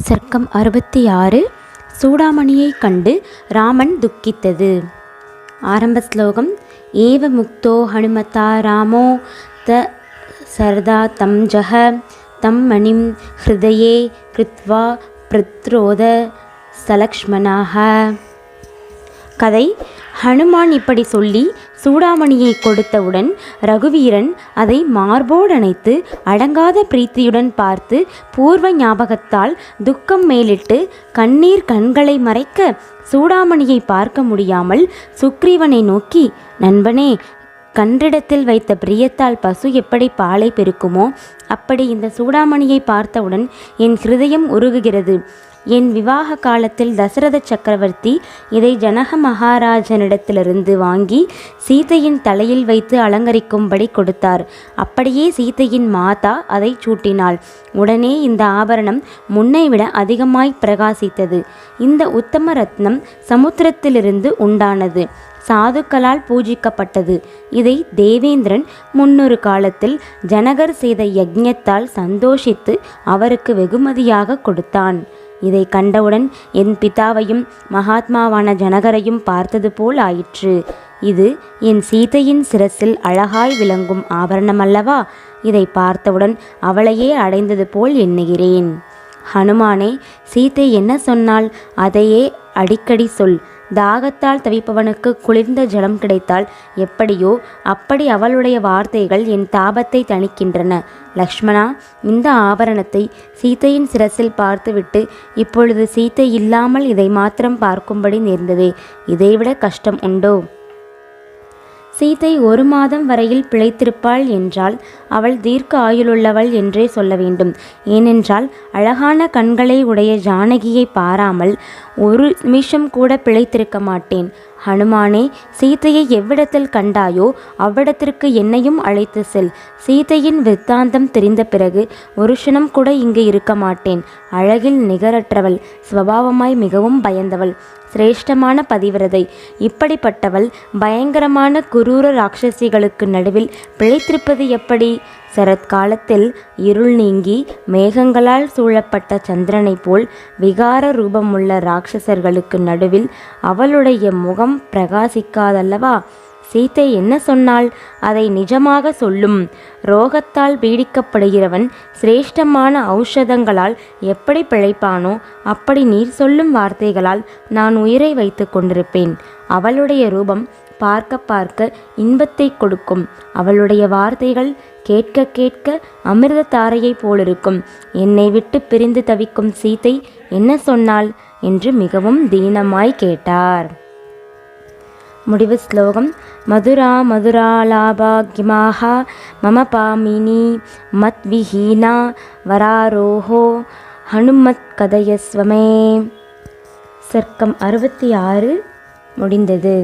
சர்க்கம் 66. சூடாமணியை கண்டு ராமன் துக்கித்தது. ஆரம்ப ஸ்லோகம். ஏவ முக்தோ ஹனுமதா ராமோ த சர்தா தம் ஜஹ தம் மணிம் ஹிருதயே கிருத்வா பிரத்ரோத சலக்ஷ்மணாக. கதை. ஹனுமான் இப்படி சொல்லி சூடாமணியை கொடுத்தவுடன் ரகுவீரன் அதை மார்போடணைத்து அடங்காத பிரீத்தியுடன் பார்த்து பூர்வ ஞாபகத்தால் துக்கம் மேலிட்டு கண்ணீர் கண்களை மறைக்க சூடாமணியை பார்க்க முடியாமல் சுக்ரீவனை நோக்கி, நண்பனே, கன்றிடத்தில் வைத்த பிரியத்தால் பசு எப்படி பாலை பெருக்குமோ அப்படி இந்த சூடாமணியை பார்த்தவுடன் என் ஹிருதயம் உருகுகிறது. என் விவாக காலத்தில் தசரத சக்கரவர்த்தி இதை ஜனக மகாராஜனிடத்திலிருந்து வாங்கி சீதையின் தலையில் வைத்து அலங்கரிக்கும்படி கொடுத்தார். அப்படியே சீதையின் மாதா அதை சூட்டினாள். உடனே இந்த ஆபரணம் முன்னைவிட அதிகமாய் பிரகாசித்தது. இந்த உத்தம ரத்னம் சமுத்திரத்திலிருந்து உண்டானது. சாதுக்களால் பூஜிக்கப்பட்டது. இதை தேவேந்திரன் முன்னொரு காலத்தில் ஜனகர் செய்த யஜ்ஞத்தால் சந்தோஷித்து அவருக்கு வெகுமதியாக கொடுத்தான். இதை கண்டவுடன் என் பிதாவையும் மகாத்மாவான ஜனகரையும் பார்த்தது போல் ஆயிற்று. இது என் சீதையின் சிரசில் அழகாய் விளங்கும் ஆபரணமல்லவா? இதை பார்த்தவுடன் அவளையே அடைந்தது போல் எண்ணுகிறேன். ஹனுமானே, சீதை என்ன சொன்னாள் அதையே அடிக்கடி சொல். தாகத்தால் தவிப்பவனுக்கு குளிர்ந்த ஜலம் கிடைத்தால் எப்படியோ அப்படி அவளுடைய வார்த்தைகள் என் தாபத்தை தணிக்கின்றன. லக்ஷ்மணா, இந்த ஆபரணத்தை சீதையின் சிரசில் பார்த்துவிட்டு இப்பொழுது சீதை இல்லாமல் இதை மாத்திரம் பார்க்கும்படி நேர்ந்ததே, இதைவிட கஷ்டம் உண்டோ? சீதை 1 மாதம் வரையில் பிழைத்திருப்பாள் என்றால் அவள் தீர்க்க ஆயுளுள்ளவள் என்றே சொல்ல வேண்டும். ஏனென்றால் அழகான கண்களை உடைய ஜானகியை பாராமல் 1 நிமிஷம் கூட பிழைத்திருக்க மாட்டேன். ஹனுமானே, சீதையை எவ்விடத்தில் கண்டாயோ அவ்விடத்திற்கு என்னையும் அழைத்து செல். சீதையின் வித்தாந்தம் தெரிந்த பிறகு ஒரு க்ஷணம் கூட இங்கு இருக்க மாட்டேன். அழகில் நிகரற்றவள், சுபாவமாய் மிகவும் பயந்தவள், சிரேஷ்டமான பதிவிரதை. இப்படிப்பட்டவள் பயங்கரமான குரூர ராட்சசிகளுக்கு நடுவில் பிழைத்திருப்பது எப்படி? சரத்காலத்தில் இருள் நீங்கி மேகங்களால் சூழப்பட்ட சந்திரனை போல் விகார ரூபமுள்ள ராட்சசர்களுக்கு நடுவில் அவளுடைய முகம் பிரகாசிக்காதல்லவா? சீதை என்ன சொன்னாள்? அதை நிஜமாக சொல்லும். ரோகத்தால் பீடிக்கப்படுகிறவன் சிரேஷ்டமான ஔஷதங்களால் எப்படி பிழைப்பானோ அப்படி நீர் சொல்லும் வார்த்தைகளால் நான் உயிரை வைத்து கொண்டிருப்பேன். அவளுடைய ரூபம் பார்க்க பார்க்க இன்பத்தை கொடுக்கும். அவளுடைய வார்த்தைகள் கேட்க கேட்க அமிர்த தாரையை போலிருக்கும். என்னை விட்டு பிரிந்து தவிக்கும் சீதை என்ன சொன்னாள் என்று மிகவும் தீனமாய் கேட்டார். முடிவு ஸ்லோகம். மதுரா மதுராலாபாக்யமாக மம பாமினி மத்விஹீனா வராரோஹோ ஹனுமத் கதயஸ்வமே. சர்க்கம் 66 முடிந்தது.